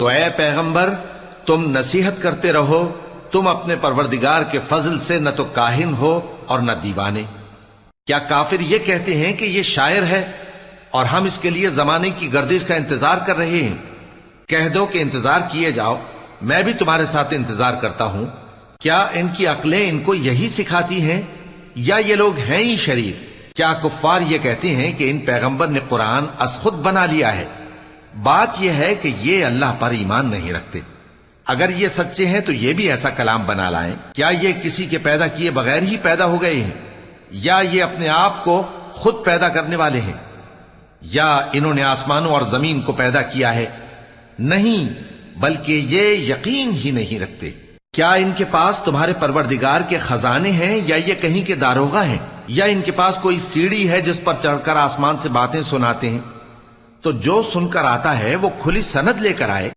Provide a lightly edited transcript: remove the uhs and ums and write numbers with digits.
تو اے پیغمبر تم نصیحت کرتے رہو، تم اپنے پروردگار کے فضل سے نہ تو کاہن ہو اور نہ دیوانے۔ کیا کافر یہ کہتے ہیں کہ یہ شاعر ہے اور ہم اس کے لیے زمانے کی گردش کا انتظار کر رہے ہیں؟ کہہ دو کہ انتظار کیے جاؤ، میں بھی تمہارے ساتھ انتظار کرتا ہوں۔ کیا ان کی عقلیں ان کو یہی سکھاتی ہیں یا یہ لوگ ہیں ہی شریر؟ کیا کفار یہ کہتے ہیں کہ ان پیغمبر نے قرآن از خود بنا لیا ہے؟ بات یہ ہے کہ یہ اللہ پر ایمان نہیں رکھتے۔ اگر یہ سچے ہیں تو یہ بھی ایسا کلام بنا لائیں۔ کیا یہ کسی کے پیدا کیے بغیر ہی پیدا ہو گئے ہیں یا یہ اپنے آپ کو خود پیدا کرنے والے ہیں؟ یا انہوں نے آسمانوں اور زمین کو پیدا کیا ہے؟ نہیں، بلکہ یہ یقین ہی نہیں رکھتے۔ کیا ان کے پاس تمہارے پروردگار کے خزانے ہیں یا یہ کہیں کے داروغہ ہیں؟ یا ان کے پاس کوئی سیڑھی ہے جس پر چڑھ کر آسمان سے باتیں سناتے ہیں؟ تو جو سن کر آتا ہے وہ کھلی سند لے کر آئے۔